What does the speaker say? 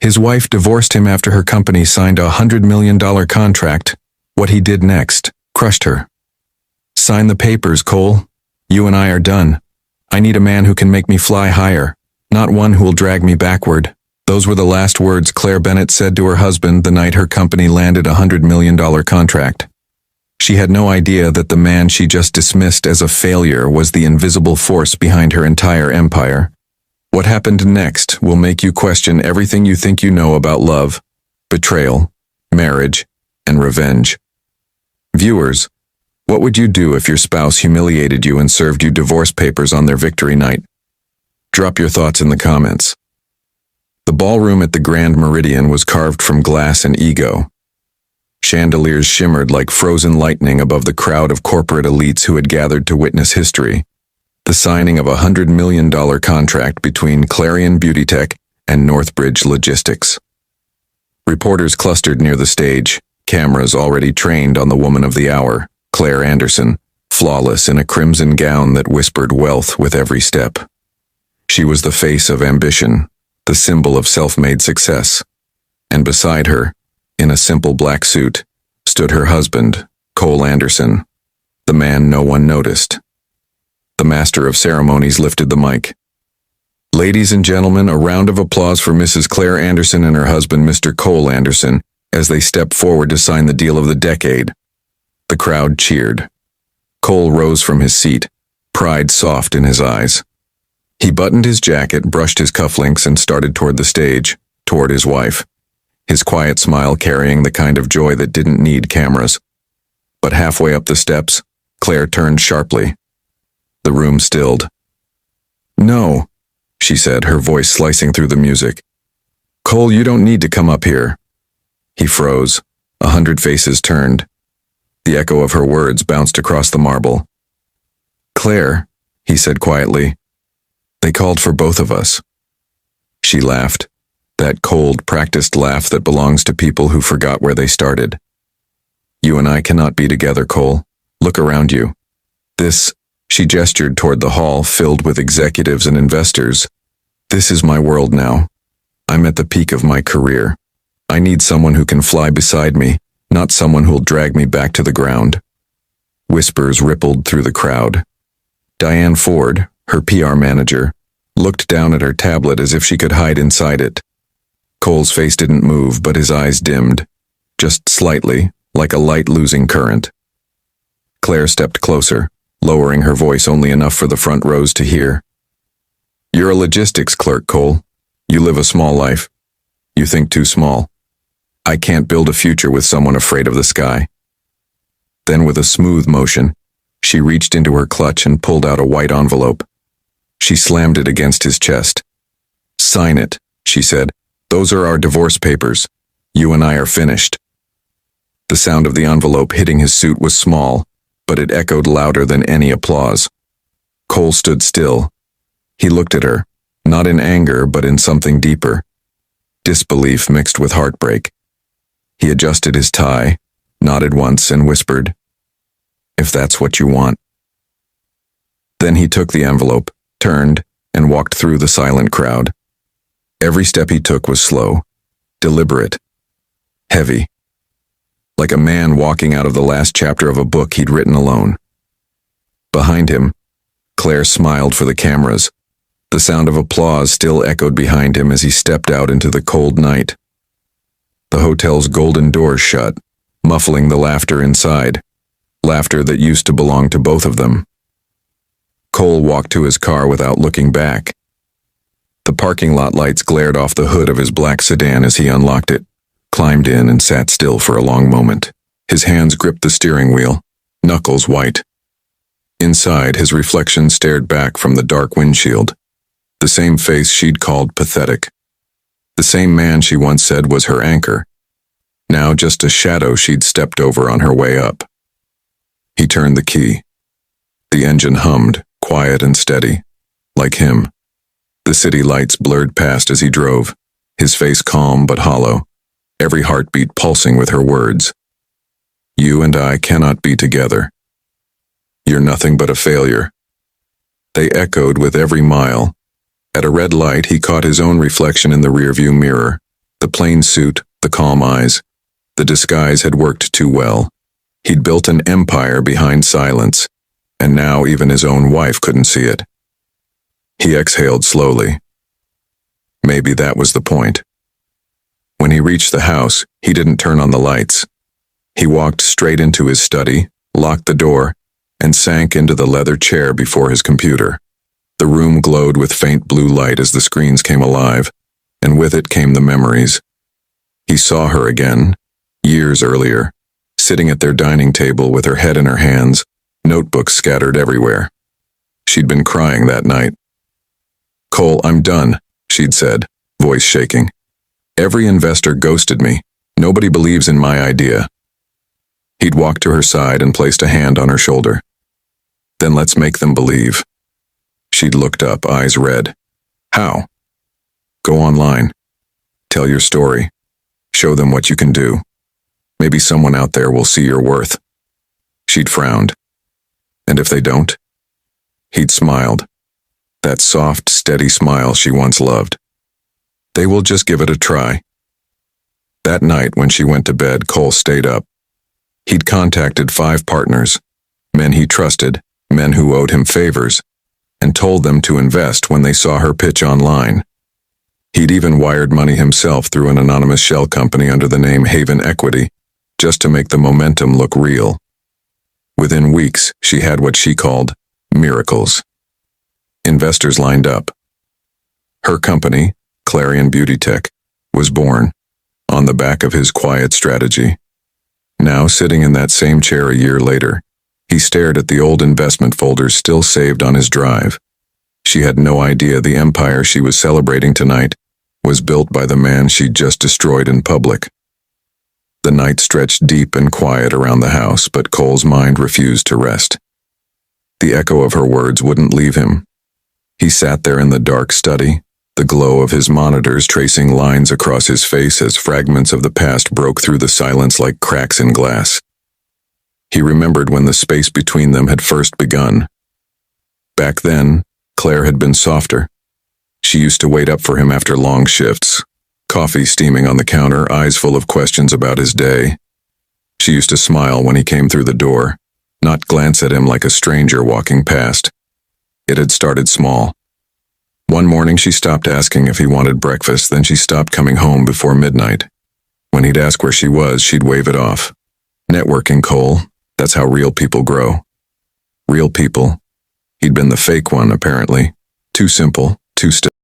His wife divorced him after her company signed a $100 million contract. What he did next crushed her. Sign the papers, Cole. You and I are done. I need a man who can make me fly higher, not one who will drag me backward. Those were the last words Claire Bennett said to her husband the night her company landed a $100 million contract. She had no idea that the man she just dismissed as a failure was the invisible force behind her entire empire. What happened next will make you question everything you think you know about love, betrayal, marriage, and revenge. Viewers, what would you do if your spouse humiliated you and served you divorce papers on their victory night? Drop your thoughts in the comments. The ballroom at the Grand Meridian was carved from glass and ego. Chandeliers shimmered like frozen lightning above the crowd of corporate elites who had gathered to witness history. The signing of a $100 million contract between Clarion Beauty Tech and Northbridge Logistics. Reporters clustered near the stage, cameras already trained on the woman of the hour, Claire Anderson, flawless in a crimson gown that whispered wealth with every step. She was the face of ambition, the symbol of self-made success. And beside her, in a simple black suit, stood her husband, Cole Anderson, the man no one noticed. The master of ceremonies lifted the mic. Ladies and gentlemen, a round of applause for Mrs. Claire Anderson and her husband, Mr. Cole Anderson, as they stepped forward to sign the deal of the decade. The crowd cheered. Cole rose from his seat, pride soft in his eyes. He buttoned his jacket, brushed his cufflinks, and started toward the stage, toward his wife, his quiet smile carrying the kind of joy that didn't need cameras. But halfway up the steps, Claire turned sharply. The room stilled. "No," she said, her voice slicing through the music. "Cole, you don't need to come up here." He froze. 100 faces turned. The echo of her words bounced across the marble. "Claire," he said quietly, "they called for both of us." She laughed, that cold, practiced laugh that belongs to people who forgot where they started. "You and I cannot be together, Cole. Look around you. This," she gestured toward the hall filled with executives and investors, "this is my world now. I'm at the peak of my career. I need someone who can fly beside me, not someone who'll drag me back to the ground." Whispers rippled through the crowd. Diane Ford, her PR manager, looked down at her tablet as if she could hide inside it. Cole's face didn't move, but his eyes dimmed, just slightly, like a light losing current. Claire stepped closer, lowering her voice only enough for the front rows to hear. "You're a logistics clerk, Cole. You live a small life. You think too small. I can't build a future with someone afraid of the sky." Then with a smooth motion, she reached into her clutch and pulled out a white envelope. She slammed it against his chest. "Sign it," she said. "Those are our divorce papers. You and I are finished." The sound of the envelope hitting his suit was small, but it echoed louder than any applause. Cole stood still. He looked at her, not in anger, but in something deeper. Disbelief mixed with heartbreak. He adjusted his tie, nodded once, and whispered, "If that's what you want." Then he took the envelope, turned, and walked through the silent crowd. Every step he took was slow, deliberate, heavy. Like a man walking out of the last chapter of a book he'd written alone. Behind him, Claire smiled for the cameras. The sound of applause still echoed behind him as he stepped out into the cold night. The hotel's golden doors shut, muffling the laughter inside, laughter that used to belong to both of them. Cole walked to his car without looking back. The parking lot lights glared off the hood of his black sedan as he unlocked it, climbed in, and sat still for a long moment. His hands gripped the steering wheel, knuckles white. Inside, his reflection stared back from the dark windshield. The same face she'd called pathetic. The same man she once said was her anchor. Now just a shadow she'd stepped over on her way up. He turned the key. The engine hummed, quiet and steady, like him. The city lights blurred past as he drove, his face calm but hollow, every heartbeat pulsing with her words. "You and I cannot be together. You're nothing but a failure." They echoed with every mile. At a red light, he caught his own reflection in the rearview mirror, The plain suit, the calm eyes. The disguise had worked too well. He'd built an empire behind silence, and now even his own wife couldn't see it. He exhaled slowly. Maybe that was the point. When he reached the house, he didn't turn on the lights. He walked straight into his study, locked the door, and sank into the leather chair before his computer. The room glowed with faint blue light as the screens came alive, and with it came the memories. He saw her again, years earlier, sitting at their dining table with her head in her hands, notebooks scattered everywhere. She'd been crying that night. "Cole, I'm done," she'd said, voice shaking. "Every investor ghosted me. Nobody believes in my idea." He'd walked to her side and placed a hand on her shoulder. "Then let's make them believe." She'd looked up, eyes red. "How?" "Go online. Tell your story. Show them what you can do. Maybe someone out there will see your worth." She'd frowned. "And if they don't?" He'd smiled. That soft, steady smile she once loved. "They will just give it a try." That night, when she went to bed, Cole stayed up. He'd contacted 5 partners, men he trusted, men who owed him favors, and told them to invest when they saw her pitch online. He'd even wired money himself through an anonymous shell company under the name Haven Equity, just to make the momentum look real. Within weeks, she had what she called miracles. Investors lined up. Her company, Clarion Beauty Tech, was born, on the back of his quiet strategy. Now, sitting in that same chair a year later, he stared at the old investment folders still saved on his drive. She had no idea the empire she was celebrating tonight was built by the man she'd just destroyed in public. The night stretched deep and quiet around the house, but Cole's mind refused to rest. The echo of her words wouldn't leave him. He sat there in the dark study, the glow of his monitors tracing lines across his face as fragments of the past broke through the silence like cracks in glass. He remembered when the space between them had first begun. Back then, Claire had been softer. She used to wait up for him after long shifts, coffee steaming on the counter, eyes full of questions about his day. She used to smile when he came through the door, not glance at him like a stranger walking past. It had started small. One morning she stopped asking if he wanted breakfast, then she stopped coming home before midnight. When he'd ask where she was, she'd wave it off. Networking, Cole. That's how real people grow. Real people. He'd been the fake one, apparently. Too simple, too still.